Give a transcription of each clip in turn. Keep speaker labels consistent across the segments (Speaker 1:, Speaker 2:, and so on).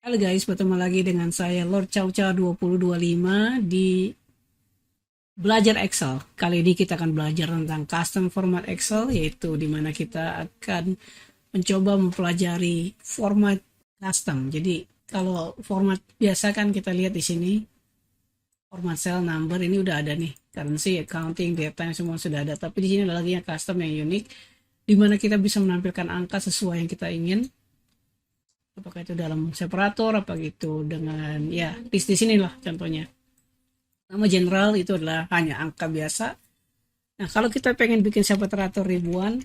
Speaker 1: Halo guys, bertemu lagi dengan saya Lord Chow Chow 2025 di Belajar Excel. Kali ini kita akan belajar tentang custom format Excel, yaitu di mana kita akan mencoba mempelajari format custom. Jadi kalau format biasa kan kita lihat di sini, format cell number ini udah ada nih, currency, accounting, data yang semua sudah ada. Tapi di sini ada lagi yang custom yang unik, di mana kita bisa menampilkan angka sesuai yang kita ingin, apakah itu dalam separator apa gitu dengan ya di sini lah contohnya. Nama general itu adalah hanya angka biasa. Nah, kalau kita pengen bikin separator ribuan,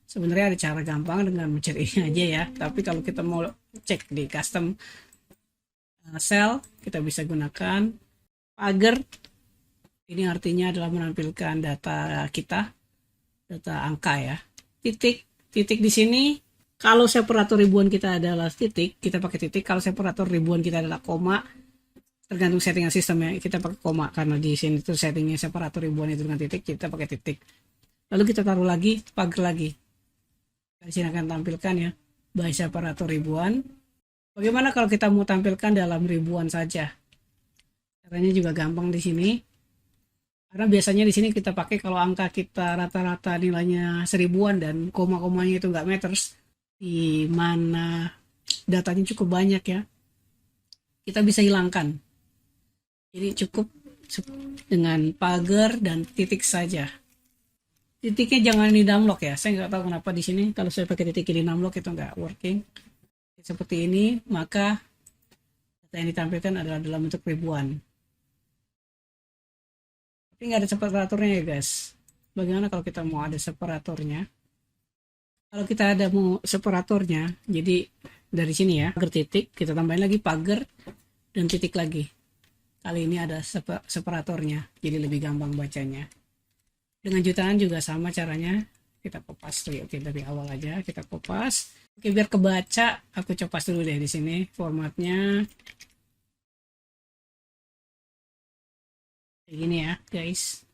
Speaker 1: sebenarnya ada cara gampang dengan mencari ini aja ya. Tapi kalau kita mau cek di custom cell, kita bisa gunakan pagar. Ini artinya adalah menampilkan data kita, data angka ya. Titik, titik di sini. Kalau separator ribuan kita adalah titik, kita pakai titik. Kalau separator ribuan kita adalah koma, tergantung settingan sistemnya, kita pakai koma. Karena di sini tuh settingnya separator ribuan itu dengan titik, kita pakai titik. Lalu kita taruh lagi, pagar lagi. Di sini akan tampilkan ya, by separator ribuan. Bagaimana kalau kita mau tampilkan dalam ribuan saja? Caranya juga gampang di sini. Karena biasanya di sini kita pakai kalau angka kita rata-rata nilainya seribuan dan koma-komanya itu nggak matters, di mana datanya cukup banyak ya, kita bisa hilangkan. Jadi cukup dengan pagar dan titik saja. Titiknya jangan di numlock ya. Saya nggak tahu kenapa di sini kalau saya pakai titik di numlock itu nggak working. Seperti ini, maka data yang ditampilkan adalah dalam bentuk ribuan. Tapi nggak ada separatornya ya guys. Bagaimana kalau kita mau ada separatornya? Kalau kita ada mau separatornya, jadi dari sini ya, pagar titik, kita tambahin lagi pagar dan titik lagi. Kali ini ada separatornya, jadi lebih gampang bacanya. Dengan jutaan juga sama caranya, kita kopas dulu. Oke, dari awal aja kita kopas. Oke, biar kebaca, aku copas dulu deh di sini formatnya. Kayak gini ya, guys.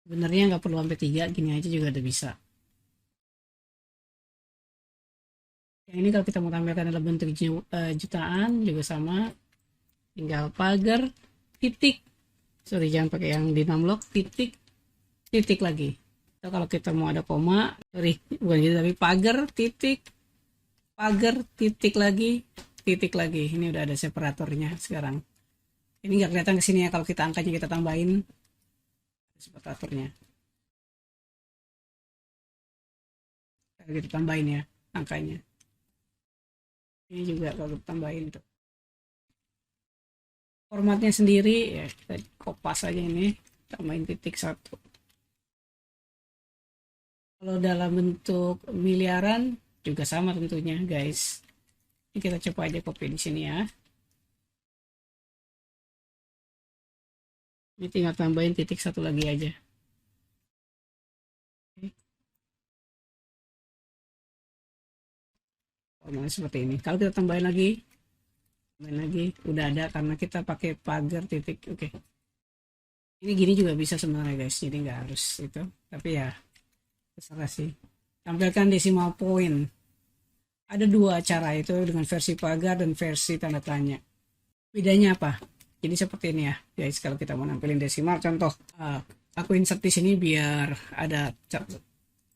Speaker 1: Sebenarnya nggak perlu sampai 3, gini aja juga udah bisa. Yang ini kalau kita mau tampilkan dalam bentuk jutaan juga sama, tinggal pagar titik, sorry jangan pakai yang di numlock, titik titik lagi. Atau kalau kita mau ada koma, sorry bukan gitu, tapi pagar titik lagi, titik lagi. Ini udah ada separatornya sekarang. Ini nggak kelihatan ke sini ya, kalau kita angkanya kita tambahin separatornya. Kalau kita tambahin ya angkanya. Ini juga kalau kita tambahin tuh. Formatnya sendiri ya kita kopas aja ini, tambahin titik 1. Kalau dalam bentuk miliaran juga sama tentunya guys. Ini kita coba aja copy di sini ya. Ini tinggal tambahin titik 1 lagi aja. Formatnya seperti ini. Kalau kita tambahin lagi, udah ada karena kita pakai pagar titik. Oke. Ini gini juga bisa sebenarnya guys. Jadi nggak harus itu. Tapi ya terserah sih. Tampilkan decimal point. Ada 2 cara itu, dengan versi pagar dan versi tanda tanya. Bedanya apa? Jadi seperti ini ya guys, kalau kita mau nampilin desimal, contoh aku insert di sini biar ada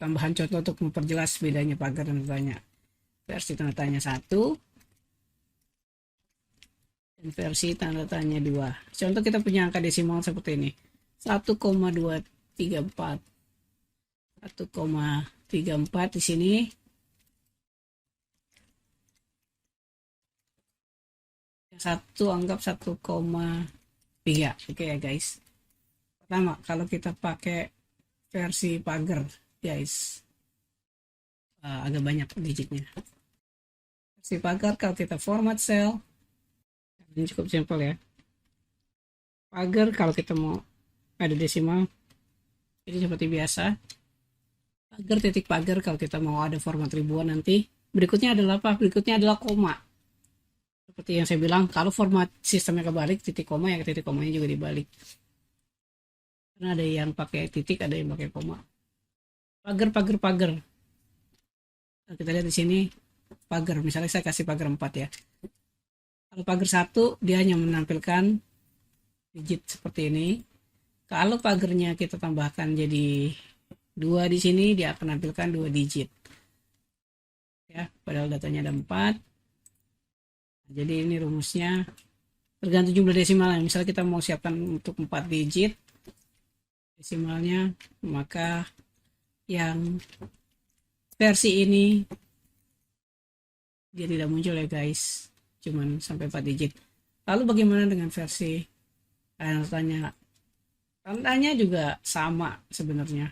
Speaker 1: tambahan contoh untuk memperjelas bedanya pagar dan tanda tanya. Versi tanda tanya 1 dan versi tanda tanya 2. Contoh kita punya angka desimal seperti ini, 1,234. 1,34 di sini. Satu anggap 1,3. Oke ya guys. Pertama, kalau kita pakai versi pagar guys, agak banyak digitnya. Versi pagar kalau kita format cell, ini cukup simpel ya. Pagar kalau kita mau ada desimal, ini seperti biasa. Pagar titik pagar kalau kita mau ada format ribuan nanti. Berikutnya adalah apa? Berikutnya adalah koma. Seperti yang saya bilang, kalau format sistemnya kebalik, titik koma ya titik komanya juga dibalik. Karena ada yang pakai titik, ada yang pakai koma. Pagar. Nah, kita lihat di sini, pagar. Misalnya saya kasih pagar 4 ya. Kalau pagar 1 dia hanya menampilkan digit seperti ini. Kalau pagarnya kita tambahkan jadi 2 di sini, dia akan menampilkan 2 digit. Ya, padahal datanya ada 4. Jadi ini rumusnya tergantung jumlah desimalnya. Misalnya kita mau siapkan untuk 4 digit desimalnya, maka yang versi ini dia tidak muncul ya guys, cuman sampai 4 digit. Lalu bagaimana dengan versi tanda tandanya juga sama sebenarnya,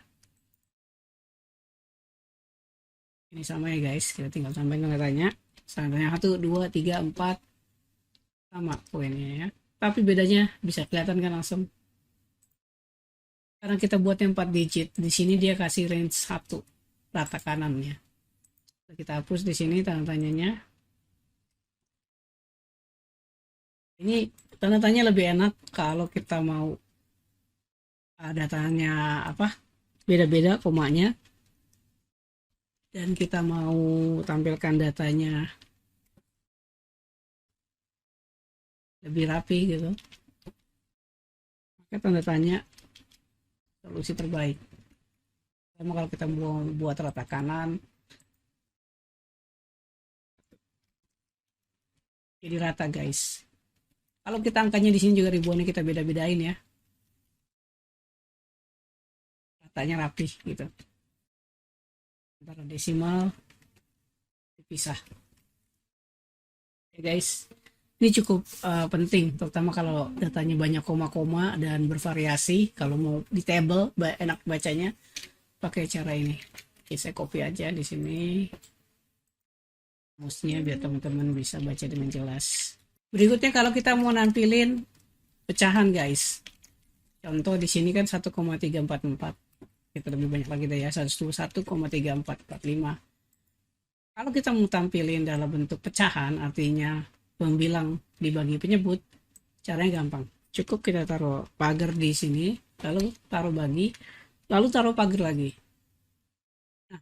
Speaker 1: ini sama ya guys, kita tinggal tambahkan tandanya 1 2 3 4 sama poinnya ya, tapi bedanya bisa kelihatan kan langsung karena kita buat yang 4 digit. Di sini dia kasih range 1 rata kanannya. Kita hapus di sini tanda tanyanya. Ini tanda tanya lebih enak kalau kita mau datanya apa beda-beda komanya dan kita mau tampilkan datanya lebih rapi gitu, maka tanda tanya solusi terbaik. Sama kalau kita mau buat rata kanan jadi rata guys. Kalau kita angkanya di sini juga ribuannya kita beda-bedain ya, ratanya rapi gitu, antara desimal dipisah ya guys. Ini cukup penting, terutama kalau datanya banyak koma-koma dan bervariasi. Kalau mau di table enak bacanya pakai cara ini. Oke, saya copy aja di sini mouse-nya biar teman-teman bisa baca dengan jelas. Berikutnya kalau kita mau nampilin pecahan guys, contoh di sini kan 1,344, kita lebih banyak lagi deh ya, 1,3445. Kalau kita mau tampilin dalam bentuk pecahan, artinya pembilang dibagi penyebut, caranya gampang. Cukup kita taruh pagar di sini, lalu taruh bagi, lalu taruh pagar lagi. Nah,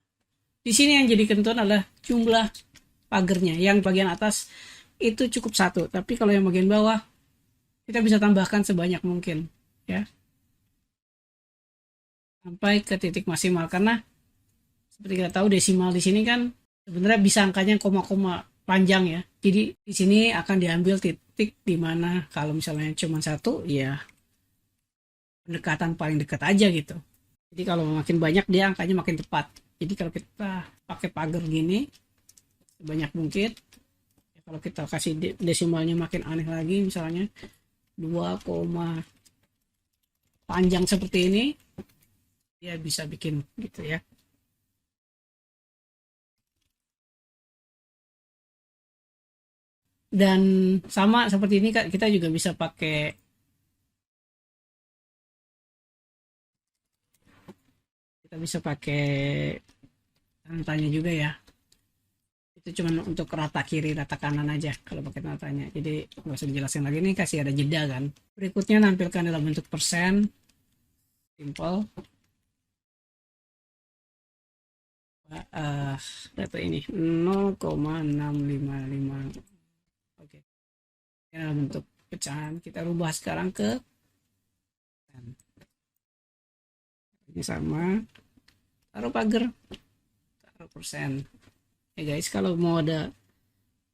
Speaker 1: di sini yang jadi ketentuan adalah jumlah pagarnya. Yang bagian atas itu cukup 1, tapi kalau yang bagian bawah kita bisa tambahkan sebanyak mungkin ya, sampai ke titik maksimal. Karena seperti kita tahu desimal di sini kan sebenarnya bisa angkanya koma-koma panjang ya. Jadi di sini akan diambil titik di mana kalau misalnya cuma 1 ya pendekatan paling dekat aja gitu. Jadi kalau makin banyak dia angkanya makin tepat. Jadi kalau kita pakai pagar gini sebanyak mungkin, ya kalau kita kasih desimalnya makin aneh lagi, misalnya 2, panjang seperti ini, dia bisa bikin gitu ya. Dan sama seperti ini kita juga bisa pakai tanya juga ya. Itu cuma untuk rata kiri rata kanan aja kalau pakai tanya. Jadi nggak usah dijelasin lagi, nih kasih ada jeda kan. Berikutnya nampilkan dalam bentuk persen, simple. Data ini 0,655. Oke, dalam bentuk pecahan kita rubah sekarang ke ini sama, taruh pagar, taruh persen ya guys. Kalau mau ada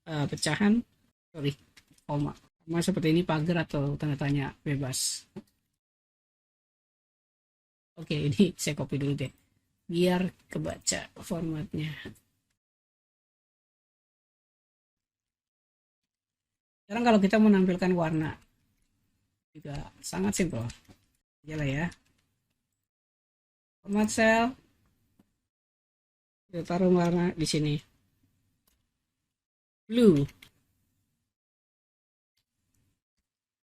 Speaker 1: pecahan, koma seperti ini pagar atau tanda tanya bebas. Oke, ini saya copy dulu deh biar kebaca formatnya. Sekarang kalau kita menampilkan warna juga sangat simpel aja lah ya. Format cell, kita taruh warna di sini blue,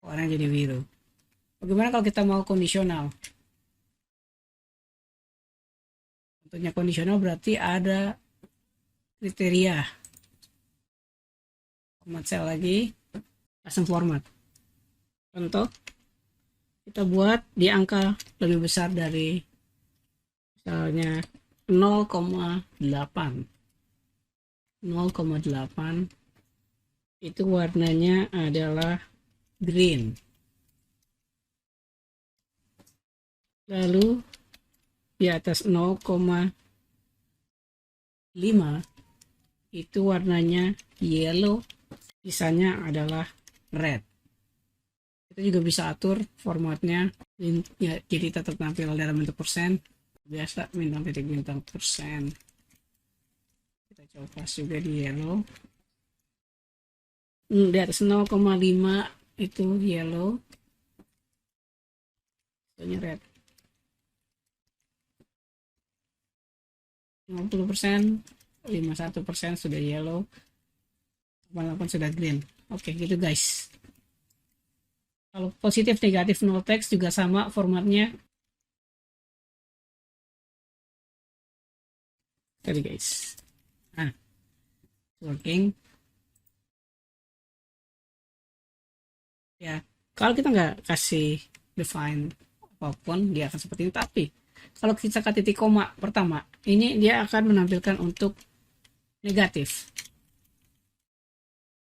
Speaker 1: warna jadi biru. Bagaimana kalau kita mau kondisional? Tentunya kondisional berarti ada kriteria. Format cell lagi, custom format. Contoh, kita buat di angka lebih besar dari misalnya 0,8. 0,8 itu warnanya adalah green. Lalu di atas 0,5 itu warnanya yellow, sisanya adalah red. Kita juga bisa atur formatnya ya, jadi tetap tampil dalam bentuk persen, biasa bintang titik bintang persen. Kita coba juga di yellow. Di atas 0,5 itu yellow, ini red. 50%, 51% sudah yellow, 88 sudah green. Oke, gitu guys. Kalau positif, negatif, null text juga sama formatnya. Tadi guys. Nah, working. Ya, kalau kita nggak kasih define apapun, dia akan seperti ini. Tapi kalau kita ke titik koma pertama, ini dia akan menampilkan untuk negatif.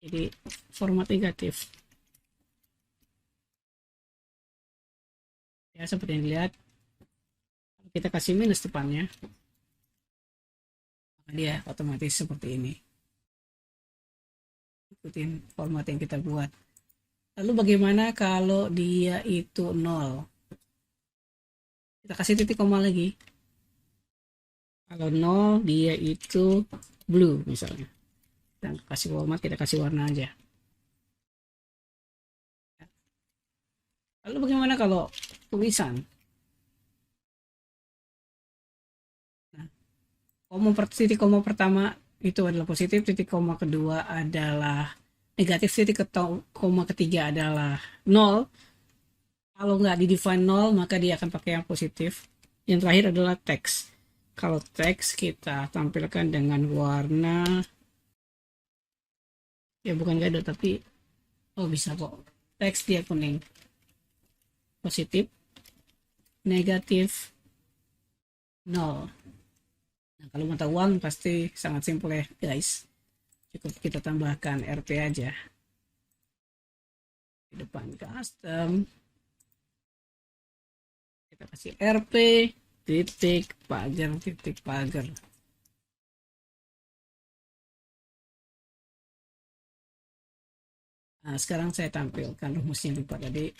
Speaker 1: Jadi format negatif. Ya, seperti yang dilihat, kita kasih minus depannya, maka dia otomatis seperti ini. Ikutin format yang kita buat. Lalu bagaimana kalau dia itu 0? Kita kasih titik koma lagi. Kalau 0 dia itu blue misalnya. Dan kasih format, kita kasih warna aja. Lalu bagaimana kalau tulisan? Nah, titik koma pertama itu adalah positif, titik koma kedua adalah negatif, titik koma ketiga adalah 0. Kalau nggak di define 0, maka dia akan pakai yang positif. Yang terakhir adalah teks. Kalau teks kita tampilkan dengan warna, ya bukan gado tapi bisa kok. Teks dia kuning. Positif, negatif, 0. Nah, kalau mata uang pasti sangat simpel ya guys. Cukup kita tambahkan RP aja. Di depan custom. Kita kasih RP, titik pagar. Nah, sekarang saya tampilkan rumusnya lupa tadi.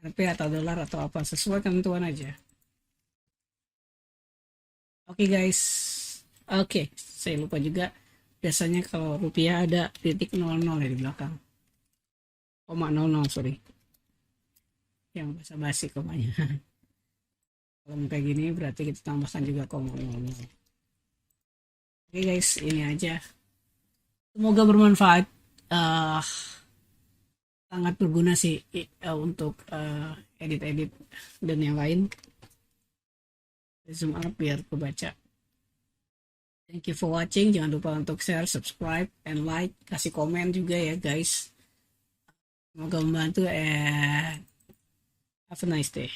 Speaker 1: RP atau dolar atau apa, sesuai ketentuan aja. Oke guys. Oke, saya lupa juga. Biasanya kalau rupiah ada titik 00 ya di belakang. 0,00, sorry. Yang basa-basi komanya. Kalau kayak gini berarti kita tambahkan juga 0,00. Oke guys, ini aja. Semoga bermanfaat. Sangat berguna sih untuk edit-edit dan yang lain. Zoom up biar kebaca. Thank you for watching. Jangan lupa untuk share, subscribe, and like. Kasih komen juga ya guys. Semoga membantu and have a nice day.